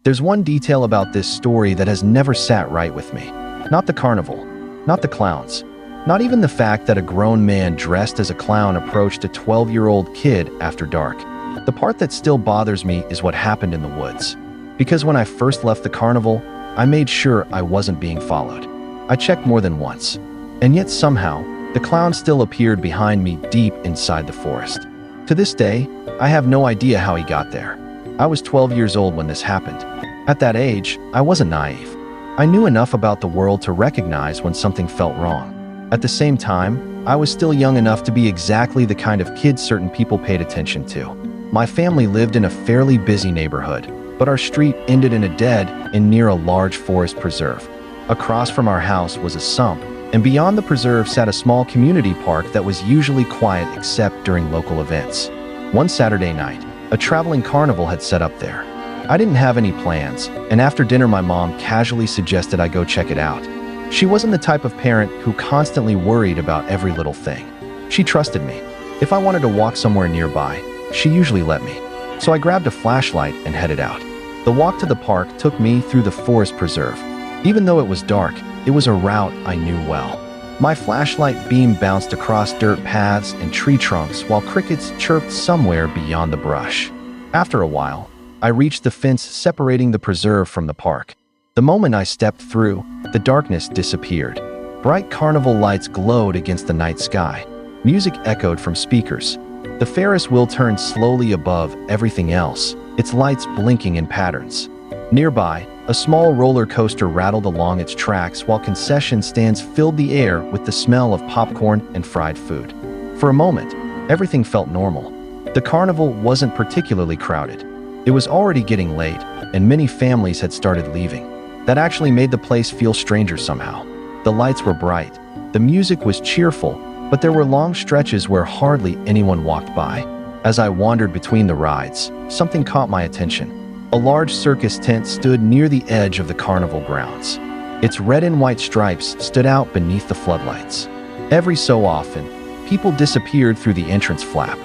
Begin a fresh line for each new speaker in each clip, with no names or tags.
There's one detail about this story that has never sat right with me. Not the carnival, not the clowns, not even the fact that a grown man dressed as a clown approached a 12-year-old kid after dark. The part that still bothers me is what happened in the woods. Because when I first left the carnival, I made sure I wasn't being followed. I checked more than once, and yet somehow, the clown still appeared behind me deep inside the forest. To this day, I have no idea how he got there. I was 12 years old when this happened. At that age, I wasn't naive. I knew enough about the world to recognize when something felt wrong. At the same time, I was still young enough to be exactly the kind of kid certain people paid attention to. My family lived in a fairly busy neighborhood, but our street ended in a dead end near a large forest preserve. Across from our house was a sump, and beyond the preserve sat a small community park that was usually quiet except during local events. One Saturday night, a traveling carnival had set up there. I didn't have any plans, and after dinner my mom casually suggested I go check it out. She wasn't the type of parent who constantly worried about every little thing. She trusted me. If I wanted to walk somewhere nearby, she usually let me. So I grabbed a flashlight and headed out. The walk to the park took me through the forest preserve. Even though it was dark, it was a route I knew well. My flashlight beam bounced across dirt paths and tree trunks while crickets chirped somewhere beyond the brush. After a while, I reached the fence separating the preserve from the park. The moment I stepped through, the darkness disappeared. Bright carnival lights glowed against the night sky. Music echoed from speakers. The Ferris wheel turned slowly above everything else, its lights blinking in patterns. Nearby, a small roller coaster rattled along its tracks while concession stands filled the air with the smell of popcorn and fried food. For a moment, everything felt normal. The carnival wasn't particularly crowded. It was already getting late, and many families had started leaving. That actually made the place feel stranger somehow. The lights were bright, the music was cheerful, but there were long stretches where hardly anyone walked by. As I wandered between the rides, something caught my attention. A large circus tent stood near the edge of the carnival grounds. Its red and white stripes stood out beneath the floodlights. Every so often, people disappeared through the entrance flap.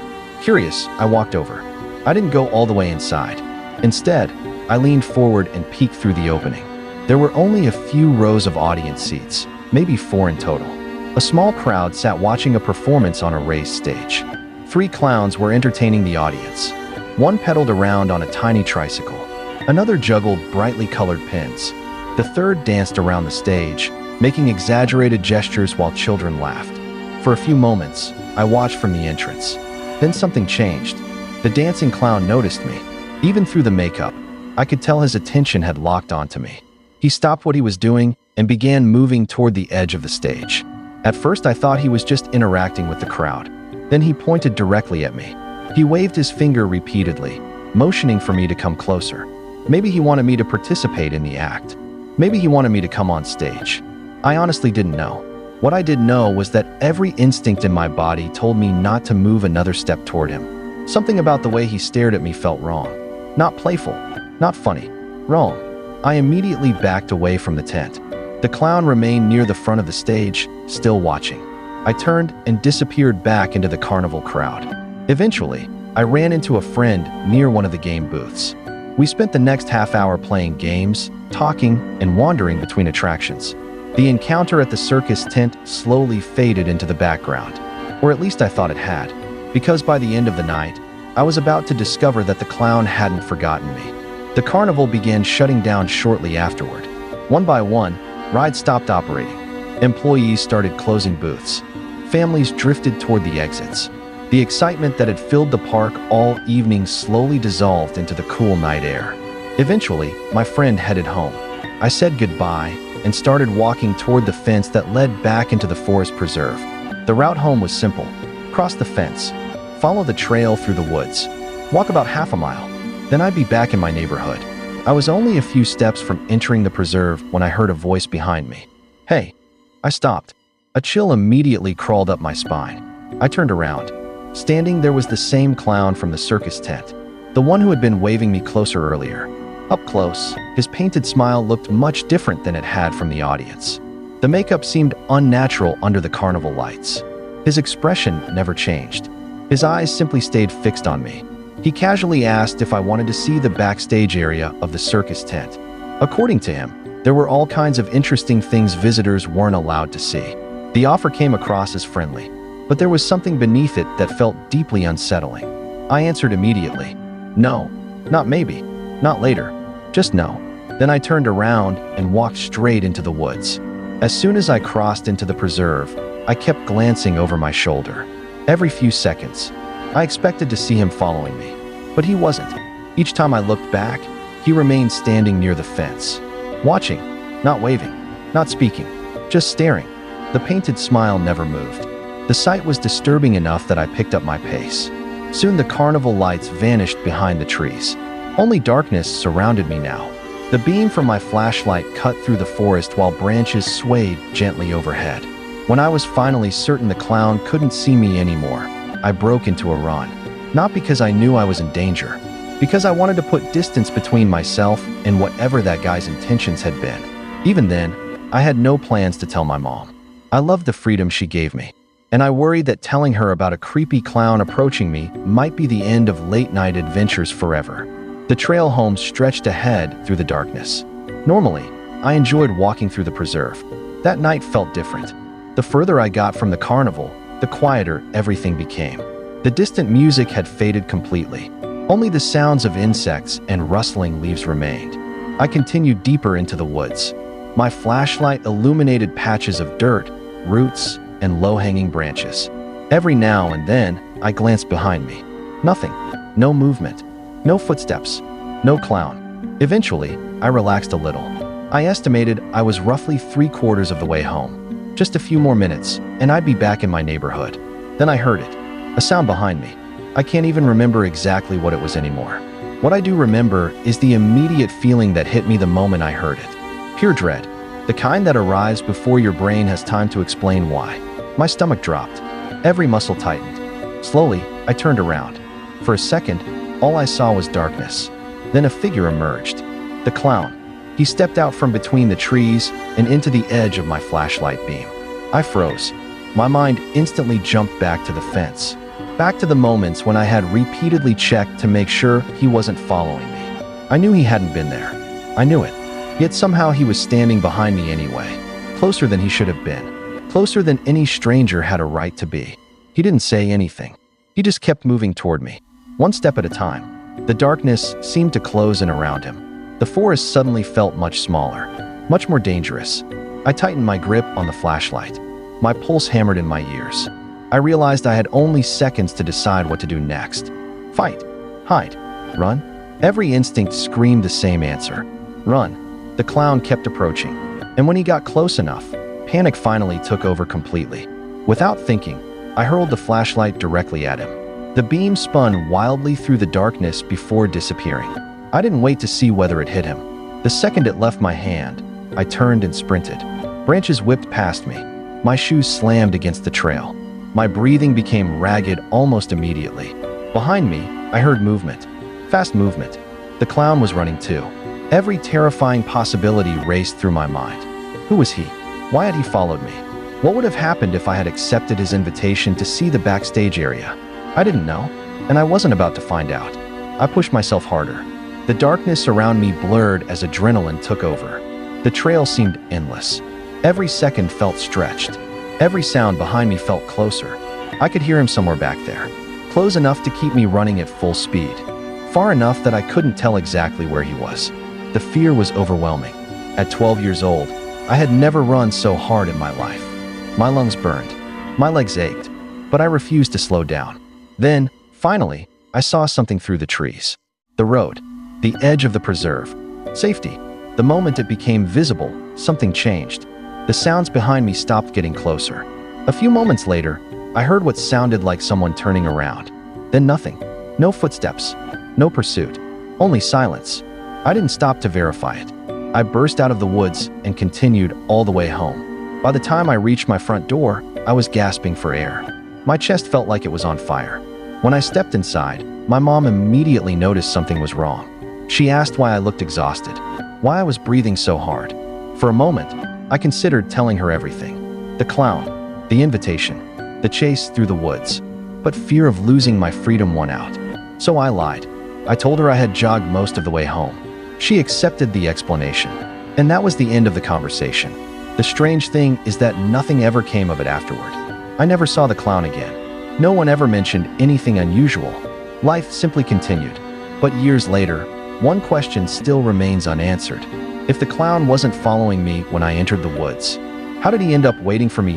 Curious, I walked over. I didn't go all the way inside. Instead, I leaned forward and peeked through the opening. There were only a few rows of audience seats, maybe 4 in total. A small crowd sat watching a performance on a raised stage. 3 clowns were entertaining the audience. One pedaled around on a tiny tricycle. Another juggled brightly colored pins. The third danced around the stage, making exaggerated gestures while children laughed. For a few moments, I watched from the entrance. Then something changed. The dancing clown noticed me. Even through the makeup, I could tell his attention had locked onto me. He stopped what he was doing and began moving toward the edge of the stage. At first, I thought he was just interacting with the crowd. Then he pointed directly at me. He waved his finger repeatedly, motioning for me to come closer. Maybe he wanted me to participate in the act. Maybe he wanted me to come on stage. I honestly didn't know. What I did know was that every instinct in my body told me not to move another step toward him. Something about the way he stared at me felt wrong. Not playful, not funny. Wrong. I immediately backed away from the tent. The clown remained near the front of the stage, still watching. I turned and disappeared back into the carnival crowd. Eventually, I ran into a friend near one of the game booths. We spent the next half hour playing games, talking, and wandering between attractions. The encounter at the circus tent slowly faded into the background, or at least I thought it had, because by the end of the night, I was about to discover that the clown hadn't forgotten me. The carnival began shutting down shortly afterward. One by one, rides stopped operating. Employees started closing booths. Families drifted toward the exits. The excitement that had filled the park all evening slowly dissolved into the cool night air. Eventually, my friend headed home. I said goodbye and started walking toward the fence that led back into the forest preserve. The route home was simple. Cross the fence, follow the trail through the woods, walk about half a mile, then I'd be back in my neighborhood. I was only a few steps from entering the preserve when I heard a voice behind me. Hey! I stopped. A chill immediately crawled up my spine. I turned around. Standing there was the same clown from the circus tent, the one who had been waving me closer earlier. Up close, his painted smile looked much different than it had from the audience. The makeup seemed unnatural under the carnival lights. His expression never changed. His eyes simply stayed fixed on me. He casually asked if I wanted to see the backstage area of the circus tent. According to him, there were all kinds of interesting things visitors weren't allowed to see. The offer came across as friendly, but there was something beneath it that felt deeply unsettling. I answered immediately, "No, not maybe, not later, just no." Then I turned around and walked straight into the woods. As soon as I crossed into the preserve, I kept glancing over my shoulder. Every few seconds, I expected to see him following me, but he wasn't. Each time I looked back, he remained standing near the fence, watching, not waving, not speaking, just staring. The painted smile never moved. The sight was disturbing enough that I picked up my pace. Soon the carnival lights vanished behind the trees. Only darkness surrounded me now. The beam from my flashlight cut through the forest while branches swayed gently overhead. When I was finally certain the clown couldn't see me anymore, I broke into a run. Not because I knew I was in danger, because I wanted to put distance between myself and whatever that guy's intentions had been. Even then, I had no plans to tell my mom. I loved the freedom she gave me, and I worried that telling her about a creepy clown approaching me might be the end of late-night adventures forever. The trail home stretched ahead through the darkness. Normally, I enjoyed walking through the preserve. That night felt different. The further I got from the carnival, the quieter everything became. The distant music had faded completely. Only the sounds of insects and rustling leaves remained. I continued deeper into the woods. My flashlight illuminated patches of dirt, roots, and low-hanging branches. Every now and then, I glanced behind me. Nothing. No movement. No footsteps. No clown. Eventually, I relaxed a little. I estimated I was roughly 3/4 of the way home. Just a few more minutes, and I'd be back in my neighborhood. Then I heard it. A sound behind me. I can't even remember exactly what it was anymore. What I do remember is the immediate feeling that hit me the moment I heard it. Pure dread. The kind that arrives before your brain has time to explain why. My stomach dropped. Every muscle tightened. Slowly, I turned around. For a second, all I saw was darkness. Then a figure emerged. The clown. He stepped out from between the trees and into the edge of my flashlight beam. I froze. My mind instantly jumped back to the fence. Back to the moments when I had repeatedly checked to make sure he wasn't following me. I knew he hadn't been there. I knew it. Yet somehow he was standing behind me anyway. Closer than he should have been. Closer than any stranger had a right to be. He didn't say anything. He just kept moving toward me, one step at a time. The darkness seemed to close in around him. The forest suddenly felt much smaller, much more dangerous. I tightened my grip on the flashlight. My pulse hammered in my ears. I realized I had only seconds to decide what to do next. Fight, hide, run. Every instinct screamed the same answer. Run. The clown kept approaching, and when he got close enough, panic finally took over completely. Without thinking, I hurled the flashlight directly at him. The beam spun wildly through the darkness before disappearing. I didn't wait to see whether it hit him. The second it left my hand, I turned and sprinted. Branches whipped past me. My shoes slammed against the trail. My breathing became ragged almost immediately. Behind me, I heard movement. Fast movement. The clown was running too. Every terrifying possibility raced through my mind. Who was he? Why had he followed me? What would have happened if I had accepted his invitation to see the backstage area? I didn't know, and I wasn't about to find out. I pushed myself harder. The darkness around me blurred as adrenaline took over. The trail seemed endless. Every second felt stretched. Every sound behind me felt closer. I could hear him somewhere back there, close enough to keep me running at full speed, far enough that I couldn't tell exactly where he was. The fear was overwhelming. At 12 years old, I had never run so hard in my life. My lungs burned. My legs ached, but I refused to slow down. Then, finally, I saw something through the trees. The road. The edge of the preserve. Safety. The moment it became visible, something changed. The sounds behind me stopped getting closer. A few moments later, I heard what sounded like someone turning around. Then nothing. No footsteps. No pursuit. Only silence. I didn't stop to verify it. I burst out of the woods and continued all the way home. By the time I reached my front door, I was gasping for air. My chest felt like it was on fire. When I stepped inside, my mom immediately noticed something was wrong. She asked why I looked exhausted, why I was breathing so hard. For a moment, I considered telling her everything. The clown, the invitation, the chase through the woods. But fear of losing my freedom won out. So I lied. I told her I had jogged most of the way home. She accepted the explanation, and that was the end of the conversation. The strange thing is that nothing ever came of it afterward. I never saw the clown again. No one ever mentioned anything unusual. Life simply continued. But years later, one question still remains unanswered. If the clown wasn't following me when I entered the woods, how did he end up waiting for me